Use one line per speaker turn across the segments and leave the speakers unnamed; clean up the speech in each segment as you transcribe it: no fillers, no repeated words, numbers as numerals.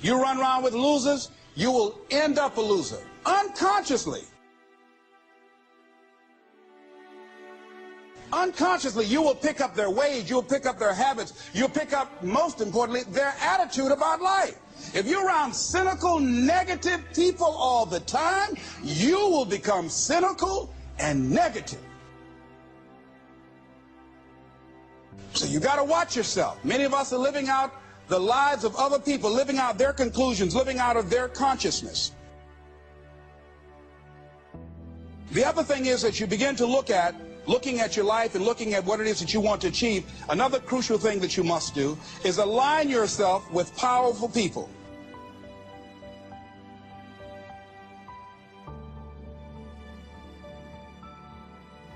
You run around with losers, you will end up a loser, unconsciously. Unconsciously, you will pick up their ways, you'll pick up their habits, you'll pick up, most importantly, their attitude about life. If you're around cynical, negative people all the time, you will become cynical and negative. So you got to watch yourself. Many of us are living out the lives of other people, living out their conclusions, living out of their consciousness. The other thing is that you begin to looking at your life and looking at what it is that you want to achieve. Another crucial thing that you must do is align yourself with powerful people.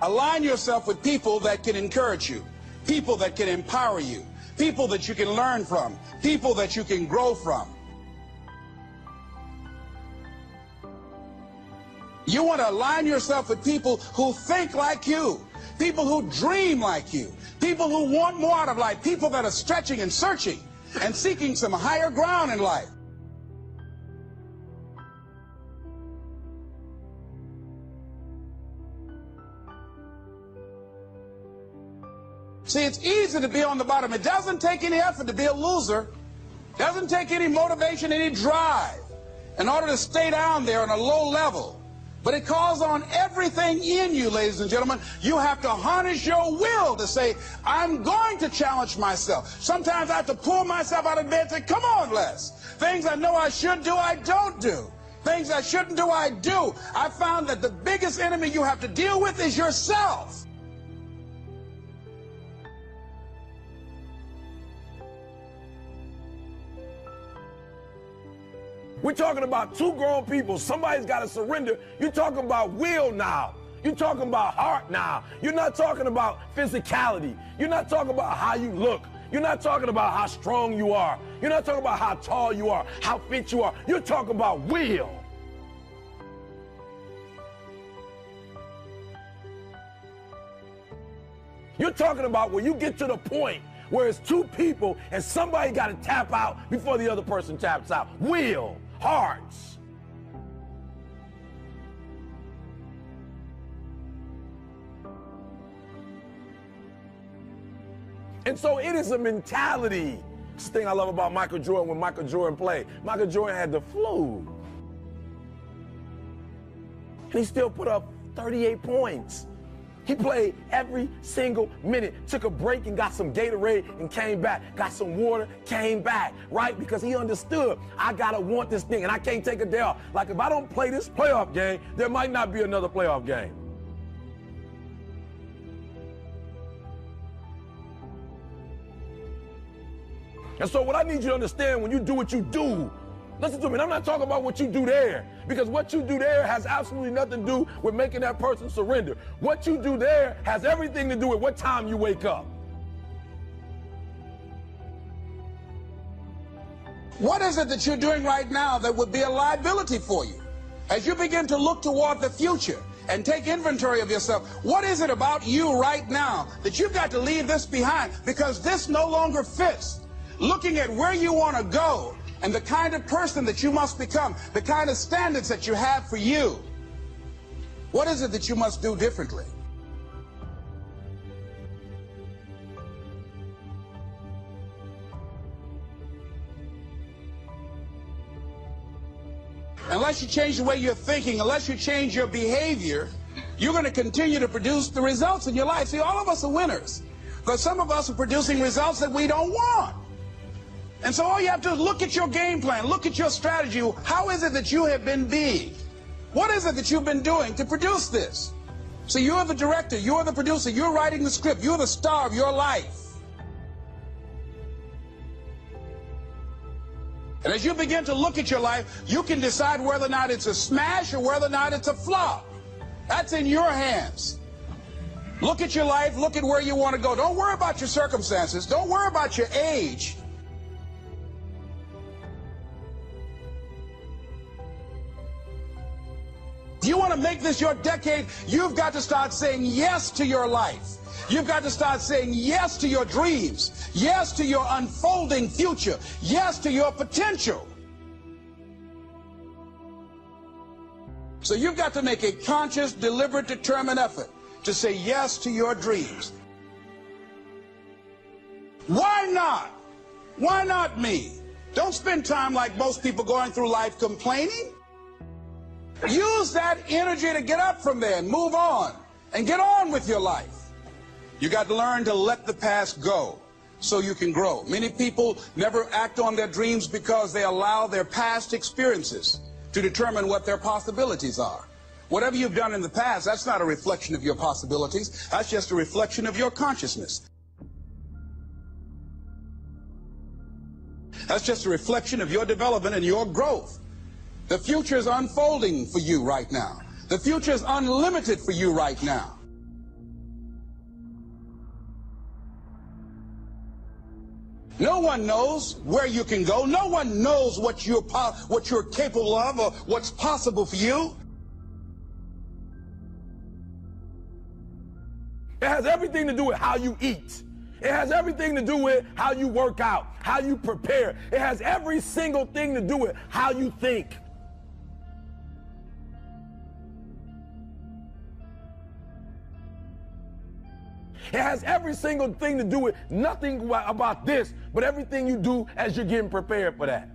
Align yourself with people that can encourage you, people that can empower you, people that you can learn from, people that you can grow from. You want to align yourself with people who think like you, people who dream like you, people who want more out of life, people that are stretching and searching and seeking some higher ground in life. See, it's easy to be on the bottom. It doesn't take any effort to be a loser. It doesn't take any motivation, any drive in order to stay down there on a low level. But it calls on everything in you, ladies and gentlemen. You have to harness your will to say, I'm going to challenge myself. Sometimes I have to pull myself out of bed and say, come on, Les. Things I know I should do, I don't do. Things I shouldn't do, I do. I found that the biggest enemy you have to deal with is yourself.
We're talking about two grown people. Somebody's got to surrender. You're talking about will now. You're talking about heart now. You're not talking about physicality. You're not talking about how you look. You're not talking about how strong you are. You're not talking about how tall you are, how fit you are. You're talking about will. You're talking about where you get to the point where it's two people and somebody got to tap out before the other person taps out. Will. Hearts. And so it is a mentality. It's the thing I love about Michael Jordan when Michael Jordan played. Michael Jordan had the flu. And he still put up 38 points. He played every single minute, took a break and got some Gatorade and came back, got some water, came back, right? Because he understood, I gotta want this thing and I can't take a day off. Like if I don't play this playoff game, there might not be another playoff game. And so what I need you to understand when you do what you do, listen to me, I'm not talking about what you do there, because what you do there has absolutely nothing to do with making that person surrender. What you do there has everything to do with what time you wake up.
What is it that you're doing right now that would be a liability for you? As you begin to look toward the future and take inventory of yourself, what is it about you right now that you've got to leave this behind because this no longer fits? Looking at where you want to go, and the kind of person that you must become, the kind of standards that you have for you. What is it that you must do differently? Unless you change the way you're thinking, unless you change your behavior, you're going to continue to produce the results in your life. See, all of us are winners, but some of us are producing results that we don't want. And so all you have to do is look at your game plan, look at your strategy. How is it that you have been being? What is it that you've been doing to produce this? So you're the director, you're the producer, you're writing the script, you're the star of your life. And as you begin to look at your life, you can decide whether or not it's a smash or whether or not it's a flop. That's in your hands. Look at your life, look at where you want to go. Don't worry about your circumstances. Don't worry about your age. If you want to make this your decade, you've got to start saying yes to your life. You've got to start saying yes to your dreams, yes to your unfolding future, yes to your potential. So you've got to make a conscious, deliberate, determined effort to say yes to your dreams. Why not? Why not me? Don't spend time like most people going through life complaining. Use that energy to get up from there and move on and get on with your life. You got to learn to let the past go so you can grow. Many people never act on their dreams because they allow their past experiences to determine what their possibilities are. Whatever you've done in the past, that's not a reflection of your possibilities. That's just a reflection of your consciousness. That's just a reflection of your development and your growth. The future is unfolding for you right now. The future is unlimited for you right now. No one knows where you can go. No one knows what you're capable of or what's possible for you.
It has everything to do with how you eat. It has everything to do with how you work out, how you prepare. It has every single thing to do with how you think. It has every single thing to do with nothing about this, but everything you do as you're getting prepared for that.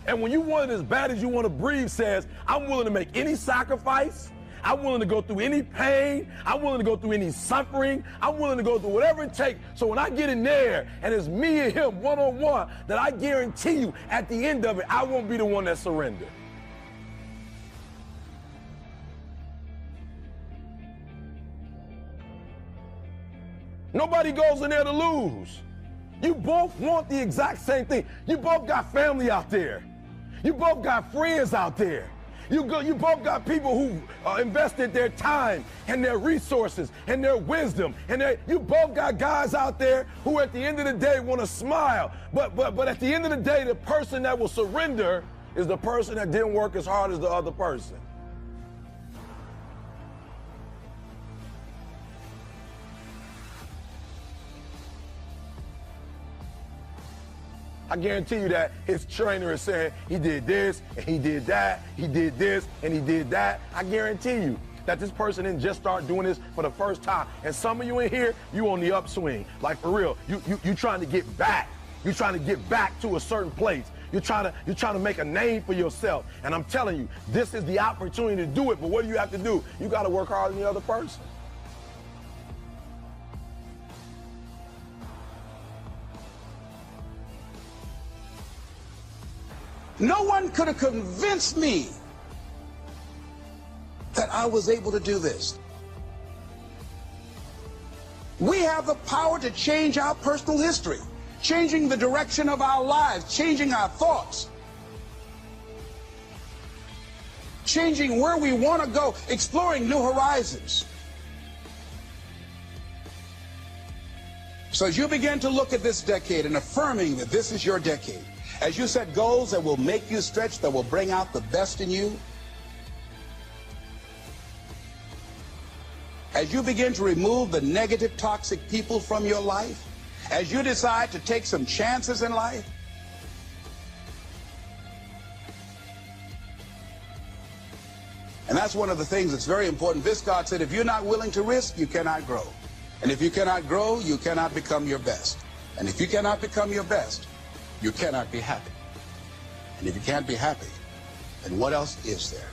And when you want it as bad as you want to breathe says, I'm willing to make any sacrifice. I'm willing to go through any pain. I'm willing to go through any suffering. I'm willing to go through whatever it takes. So when I get in there and it's me and him one-on-one, that I guarantee you at the end of it, I won't be the one that surrendered. Nobody goes in there to lose. You both want the exact same thing. You both got family out there. You both got friends out there. You both got people who invested their time and their resources and their wisdom. You both got guys out there who at the end of the day want to smile. But at the end of the day, the person that will surrender is the person that didn't work as hard as the other person. I guarantee you that his trainer is saying he did this and he did that, he did this and he did that. I guarantee you that this person didn't just start doing this for the first time. And some of you in here, you on the upswing. Like for real, you trying to get back. You're trying to get back to a certain place. You're trying to make a name for yourself. And I'm telling you, this is the opportunity to do it. But what do you have to do? You got to work harder than the other person.
No one could have convinced me that I was able to do this. We have the power to change our personal history, changing the direction of our lives, changing our thoughts, changing where we want to go, exploring new horizons. So as you begin to look at this decade and affirming that this is your decade, as you set goals that will make you stretch, that will bring out the best in you, as you begin to remove the negative, toxic people from your life, as you decide to take some chances in life, and that's one of the things that's very important. Viscott said, if you're not willing to risk, you cannot grow. And if you cannot grow, you cannot become your best. And if you cannot become your best, you cannot be happy. And if you can't be happy, then what else is there?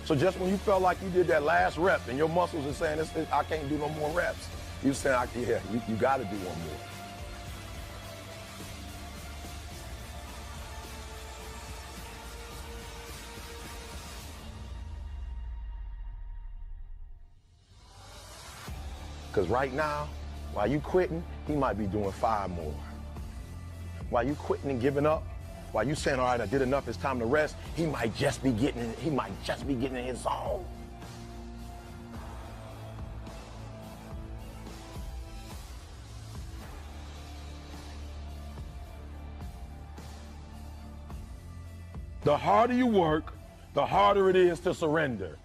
So just when you felt like you did that last rep and your muscles are saying, I can't do no more reps, you saying, yeah, you got to do one more. Because right now, while you quitting, he might be doing 5 more. While you quitting and giving up, while you saying, all right, I did enough, it's time to rest, he might just be getting in his zone. The harder you work, the harder it is to surrender.